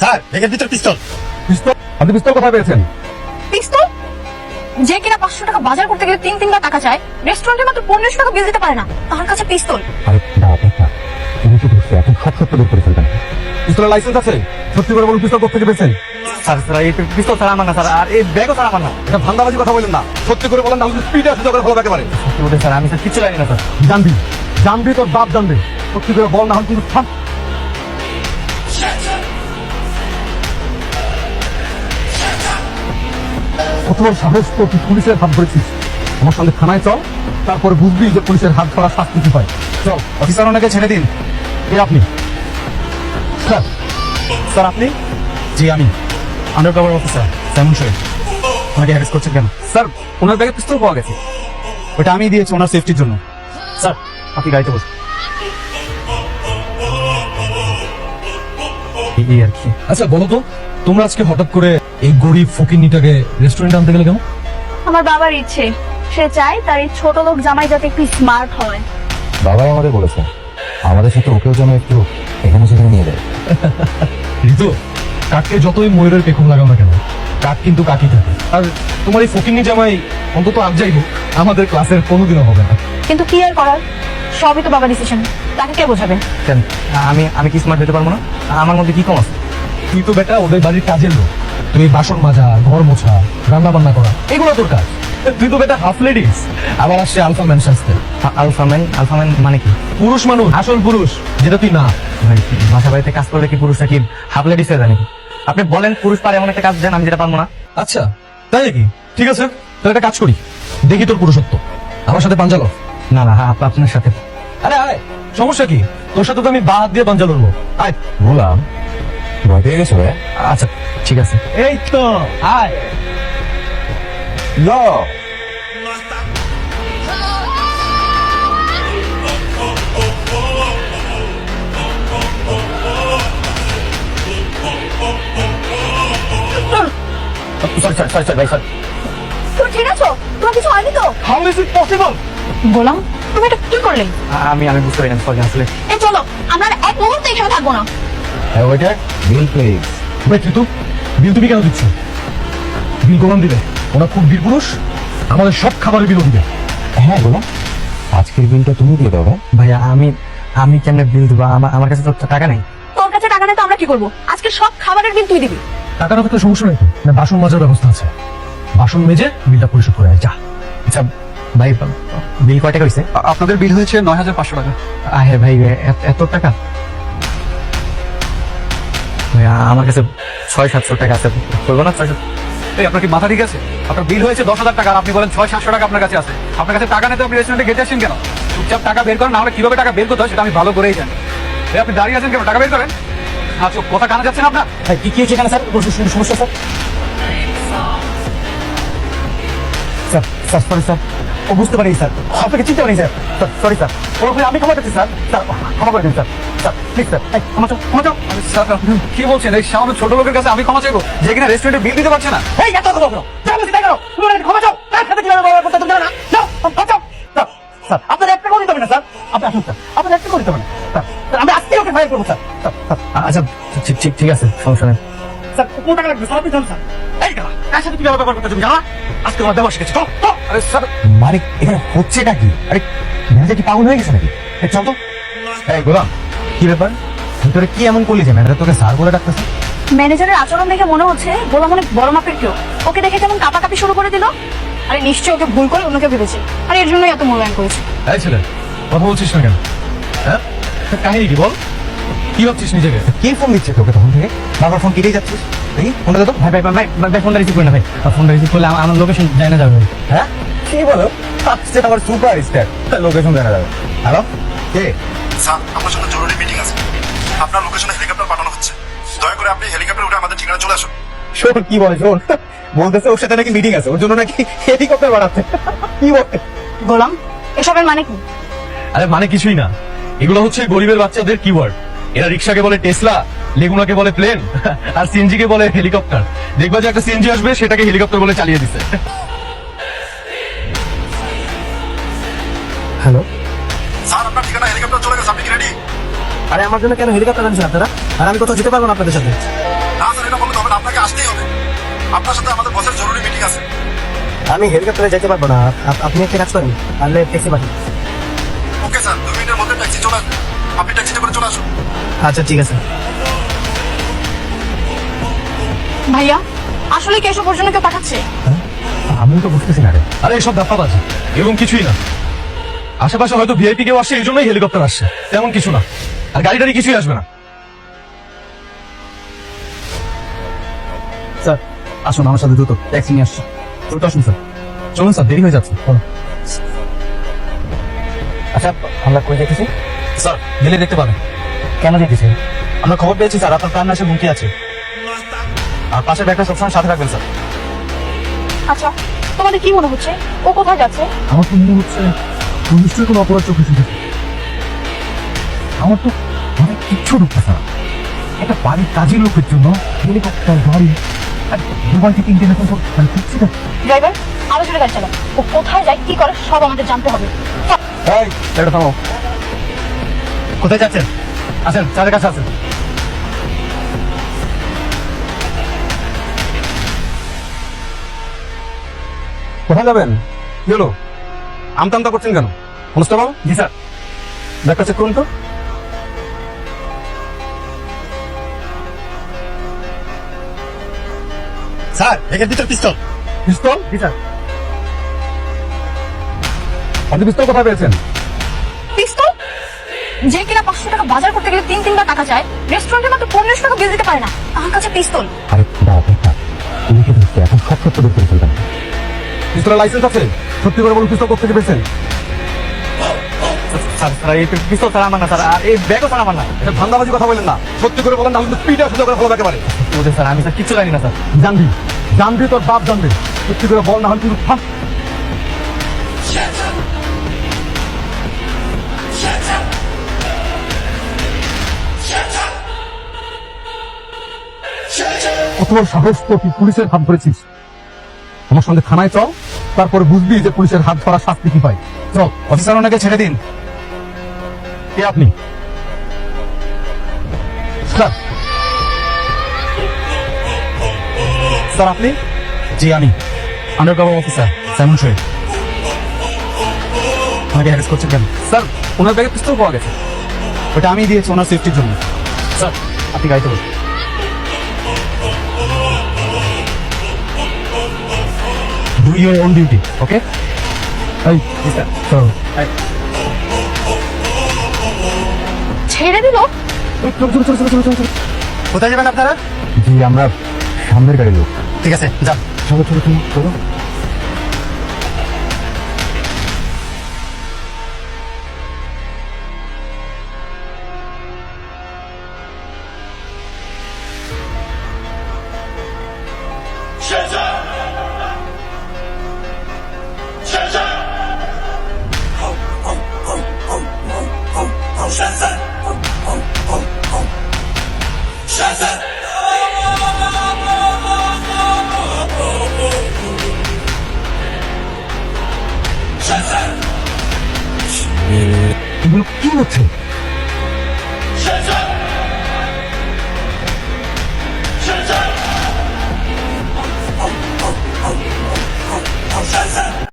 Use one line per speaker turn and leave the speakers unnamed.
Sir ব্যাগের ভিতর পিস্তল।
পিস্তল? আপনি পিস্তল কোথায় পেয়েছেন?
পিস্তল? যে কিনা 500 টাকা বাজার করতে গেলে 3-3বার টাকা চায়, রেস্টুরেন্টে মাত্র 1500 টাকা বিল দিতে পারে না, তার কাছে পিস্তল।
আরে না, তুমি কি বুঝছো? এখন সব সত্য বের করে ফেলবেন। পিস্তলের লাইসেন্স আছে? সত্যি করে বলুন, পিস্তল কোথা থেকে পেয়েছেন?
স্যার এই পিস্তল স্যার আমার না স্যার, আর এই ব্যাগও স্যার আমার না।
এটা ধান্দাবাজি কথা বলেন না, সত্যি করে বলেন, না স্পিডে আছে যখন ভালো একেবারে।
স্যার আমি স্যার কিছু জানি না স্যার।
জানবি তোর বাপ জানবে। সত্যি করে বল, না হলে কিন্তু থাম। কত বড় সাহস তো, তুই পুলিশের হাত ধরেছিস। আমার সঙ্গে থানায় চল, তারপরে বুঝবি যে পুলিশের হাত ধরা শাস্তি কি পায়। চল।
অফিসার ওনাকে ছেড়ে দিন।
কে আপনি? স্যার।
স্যার আপনি? জি আমি আন্ডারকভার অফিসার সাইমন শোয়েব। ওনাকে অ্যারেস্ট করছেন কেন? স্যার ওনার ব্যাগে পিস্তল পাওয়া গেছে, ওটা আমি দিয়েছি ওনার সেফটির জন্য। স্যার আপনি গাড়িতে বসুন। এই আর কি।
আচ্ছা বলো তো, তোমরা আজকে হঠাৎ করে এই গরিব ফকিন্নিটাকে রেস্টুরেন্টে আনতে গেলে কেন?
আমার বাবার ইচ্ছে, সে চায় তার এই ছোট লোক জামাই যাতে একটু স্মার্ট হয়।
বাবাই আমাদের বলেছে আমাদের সাথে ওকেও যেন একটু এখানে সেখানে নিয়ে যায়।
ঋতু, কাককে যতই ময়ূরের পেখম লাগাও না কেন, কাক কিন্তু কাকই থাকে। আর তোমার এই ফকিন্নি জামাই অন্তত আজ যাই হোক আমাদের ক্লাসের কোনোদিনও হবে না।
কিন্তু কি আর করার, সবই তো বাবার ডিসিশন, তাকে কে বোঝাবে?
কেন আমি কি স্মার্ট হতে পারবো না? আমার মধ্যে কি কম আছে?
তুই তো বেটা ওদের বাড়ির কাজের লোক, তুই বাসন মাজা, ঘর মোছা, রান্না বান্না করা, এগুলো তোর কাজ। তুই তো বেটা হাফ লেডিস, আবার আসছে আলফা ম্যান সাজতে।
আলফাম্যান মানে কি?
পুরুষ মানুষ, আসল পুরুষ, যেটা তুই না।
ভাই বাসা বাড়িতে কাজ করলে কি পুরুষরা কি হাফ লেডিস হয়ে যায় নাকি? আপনি বলেন পুরুষ পারে এমন একটা কাজ দেন আমি যেটা পারবো না।
আচ্ছা তাই নাকি? ঠিক আছে, তাহলে একটা কাজ করি, দেখি তোর পুরুষত্ব। আমার সাথে পাঞ্জা লড়।
না না আপনার সাথে।
আরে আয়, সমস্যা কি? তোর সাথে তো আমি বাঁ হাত দিয়ে পাঞ্জা লড়বো। আয়।
বললাম ভয় পেয়ে গেছো ভাই?
আচ্ছা ঠিক আছে।
এই তো আয়।
লো
সরি ভাই সরি।
তুমি ঠিক আছো? তোমার কিছু হয়নি তো?
How is it possible?
বললাম, তুমি এটা কি করলে?
আমি বুঝতে পারি না, সরি আসলে।
এই চলো, আমরা আর এক মুহূর্তে এখানে থাকবো না।
হ্যাঁ ওইটা বিল প্লিজ।
ওয়েট ঋতু, বিল তুমি কেন দিচ্ছ? বিল কখন দিবে? ওরা খুব বীর পুরুষ, আমাদের সব খাবারের বিল দিবে।
হ্যাঁ বলো, আজকের বিলটা তুমি দিয়ে দাও ভাই।
ভাইয়া আমি কেন বিল দেবো? আমার কাছে তো টাকা নেই।
তোর কাছে টাকা নেই তো আমরা কি করবো? আজকে সব খাবারের বিল তুই দিবি।
টাকার তো সমস্যা নেই তো, না বাসন মাজার ব্যবস্থা আছে, বাসন মেজে বিলটা পরিশোধ করে আয়, যা।
আচ্ছা ভাই, বিল কয় টাকা হয়েছে?
আপনাদের বিল হয়েছে 9500 টাকা।
হ্যাঁ ভাই, এত টাকা? ভাইয়া আমার কাছে 600-700 টাকা আছে, করবো না? 600?
এই আপনার কি মাথা ঠিক আছে? আপনার বিল হয়েছে 10,000 টাকা, আর আপনি বলেন 600-700 টাকা আপনার কাছে আছে। আপনার কাছে টাকা নেই তো আপনি রেস্টুরেন্টে গেটে আসেন কেন? চুপচাপ টাকা বের করেন, না হলে কিভাবে টাকা বের করতে হয় সেটা আমি ভালো করেই জানি। এই আপনি দাঁড়িয়ে আছেন কেন? টাকা বের করেন। আচ্ছা কথা কানা যাচ্ছে না আপনার?
ভাই কি হয়েছে এখানে স্যার? সমস্যা স্যার? স্যার সরি স্যার, ও বুঝতে পারি স্যার, আপনাকে চিনতে পারি স্যার। সরি স্যার, আমি ক্ষমা করছি স্যার। স্যার ক্ষমা করে দিন স্যার। স্যার প্লিজ স্যার, ক্ষমা চাও।
স্যার আপনি কি বলছেন? এই সামান্য ছোট লোকের কাছে আমি ক্ষমা চাইবো, যে কিনা রেস্টুরেন্টে বিল দিতে পারছে না?
এই এত কথা বলো, যা বলছি তাই করো। তুমি আমাকে ক্ষমা চাও, তার সাথে কিভাবে ব্যবহার করতে তুমি জানো না? যাও, ক্ষমা চাও। স্যার আপনার একটা করে দিতে হবে না স্যার, আপনি আসুন স্যার, আপনার একটা করে দিতে হবে না স্যার। আমি আজকে ওকে ফাইল করবো স্যার।
আচ্ছা ঠিক আছে, সমস্যা নেই।
স্যার কোন টাকা লাগবে স্যার আপনি জানেন স্যার। এই টাকা তার সাথে কিভাবে ব্যবহার করতে তুমি জানো না? আজকে তোমার ব্যবহার শিখেছি।
আরে স্যার,
মানে এখানে হচ্ছেটা কি? আরে ম্যানেজার কি পাগল হয়ে গেছে নাকি? এই চল তো। এই গোলাম, কি ব্যাপার? ভিতরে কি এমন করলি যে ম্যানেজার তোকে স্যার বলে ডাকতেছে?
ম্যানেজারের আচরণ দেখে মনে হচ্ছে গোলাম অনেক বড় মাপের কেউ, ওকে দেখে কেমন কাঁপাকাঁপি শুরু করে দিল। আরে নিশ্চয়ই ওকে ভুল করে অন্যকে ভেবেছে, আর এর জন্যই এত মূল্যায়ন করেছে।
এই ছেলে, কথা বলছিস না কেন? হ্যাঁ, কাহিনী কি বল? কি ভাবছিস নিজেকে?
কে ফোন দিচ্ছে তোকে তখন থেকে? বাবার ফোন কেটেই যাচ্ছিস। দেখি ফোনটা দে তো।
ভাই ফোনটা রিসিভ করে না ভাই, ফোনটা রিসিভ করলে আমার লোকেশন যায় না যাবে।
হ্যাঁ কি বলো? আসছে আমার সুপার স্টার, লোকেশন জানা যাবে। হ্যালো কে?
স্যার আপনার সাথে জরুরি মিটিং আছে, আপনার লোকেশনে হেলিকপ্টার পাঠানো হচ্ছে, দয়া করে আপনি হেলিকপ্টার উঠে আমাদের ঠিকানা চলে আসুন।
শোন কি বলে, শোন বলতেছে ওর সাথে নাকি মিটিং আছে, ওর জন্য নাকি হেলিকপ্টার বাড়াচ্ছে। কি বলে?
গোলাম এসবের মানে কি?
আরে মানে কিছুই না, এগুলো হচ্ছে গরিবের বাচ্চাদের কিওয়ার্ড। এরা রিক্সাকে বলে টেসলা, লেগুনাকে বলে প্লেন, আর সিএনজি কে বলে হেলিকপ্টার। দেখবা যে একটা সিএনজি আসবে, সেটাকে হেলিকপ্টার বলে চালিয়ে দিছে।
হ্যালো,
স্যার আপনার ঠিকানা হেলিকপ্টার চলে গেছে, আপনি কি রেডি?
আরে আমার জন্য কেন হেলিকপ্টার আনছেন আপনারা? আর আমি কোথাও যেতে পারবো না আপনাদের সাথে।
আপনাকে আসতেই হবে। আপনার সাথে আমাদের বসের জরুরি মিটিং আছে।
আমি হেলিকপ্টারে যেতে পারবো না, আপনি একটা কাজ করেন, তাহলে ট্যাক্সি পাঠান।
ওকে স্যার, 2 মিনিটের মধ্যে ট্যাক্সি চলে আসবে। আপনি ট্যাক্সিতে করে চলে আসুন।
আচ্ছা ঠিক আছে।
ভাইয়া আসলে কি এসব ওর জন্য কেউ পাঠাচ্ছে?
আমি তো বুঝতেছি না রে।
আরে এসব ধাপ্পাবাজি এবং কিছুই না। আশেপাশে হয়তো ভিআইপি কেউ আসছে, এই জন্যই হেলিকপ্টার আসছে, তেমন কিছু না। আর গাড়ি টাড়ি কিছুই আসবে না। স্যার আসুন আমার সাথে দ্রুত, ট্যাক্সি নিয়ে আসছি। দ্রুত আসুন স্যার। চলুন স্যার, দেরি হয়ে যাচ্ছে।
আচ্ছা আমরা কই যেতেছি?
স্যার গেলে দেখতে পাবেন।
কেন যেতেছি?
আমরা খবর পেয়েছি স্যার, আপনার প্রাণ নাশে হুমকি আছে। আর পাশের ব্যাগটা সবসময় সাথে রাখবেন স্যার।
আচ্ছা তোমাদের কি মনে হচ্ছে ও কোথায় যাচ্ছে?
আমার তো মনে হচ্ছে পুলিশের কোনো অপরাধ চোখে শুধু আমার তো অনেক কিচ্ছু ঢুকতেছে না। একটা বাড়ির কাজের লোকের জন্য হেলিকপ্টার গাড়ি আর দুবাই থেকে ইন্টারন্যাশনাল মানে কিচ্ছু না।
ড্রাইভার আরো জোরে গাড়ি চালাও। ও কোথায় যায় কি করে সব আমাদের জানতে হবে।
এই এটা থামো। কোথায় যাচ্ছেন? আসেন, চারের কাছে আসেন। কোথায় যাবেন? কি হলো? আমতামতা করছেন কেন? কনস্টেবল? জি স্যার। ব্যাগটা চেক করুন তো।
স্যার এখানে ভিতর পিস্তল।
পিস্তল?
জি স্যার।
আপনি পিস্তল কোথায় পেয়েছেন?
পিস্তল? যে কিনা 500 টাকা বাজার করতে গেলে 3-3বার টাকা চায়, রেস্টুরেন্টে মাত্র 1500 টাকা বিল দিতে পারে না, আমার কাছে পিস্তল।
আরে দাও দেখা পুলিশে ধরছে এখন সব সত্য বের করে ফেলতাম।
পিস্তলের লাইসেন্স আছে? সত্যি করে বলুন, পিস্তল কোথা থেকে পেয়েছেন?
স্যার স্যার এই পিস্তল স্যার আমার না স্যার, আর এই ব্যাগও স্যার আমার না।
এটা ধান্দাবাজি কথা বলেন না। সত্যি করে বলেন, তাহলে কিন্তু পিঠে সোজা করে ফেলবো একেবারে।
ওদের স্যার আমি স্যার কিচ্ছু জানি না স্যার।
জানবি, জানবি তোর বাপ জানবে। সত্যি করে বল, না হলে কিন্তু থাম। কত বড় সাহস তো, তুই পুলিশের হাত ধরেছিস। আমার সঙ্গে থানায় চল, তারপরে বুঝবি যে পুলিশের হাত ধরা শাস্তি কি পাই। চল। অফিসার ওনাকে ছেড়ে দিন। কে আপনি? স্যার। স্যার আপনি? জি আমি আন্ডারকভার অফিসার সাইমন শোয়েব। আমাকে হ্যারেস করছেন কেন? স্যার ওনার ব্যাগে পিস্তল পাওয়া গেছে, ওটা আমি দিয়েছি ওনার সেফটির জন্য। স্যার আপনি গাড়িতে বলুন। Do your own duty, okay? Hey, sir. So,
ছেড়ে দিল?
কোথায় যাবেন আপনারা?
জি আমরা সামনের গাড়ির লোক।
ঠিক আছে যান।
চলো চলো চলো চলো। এগুলো কি হচ্ছে?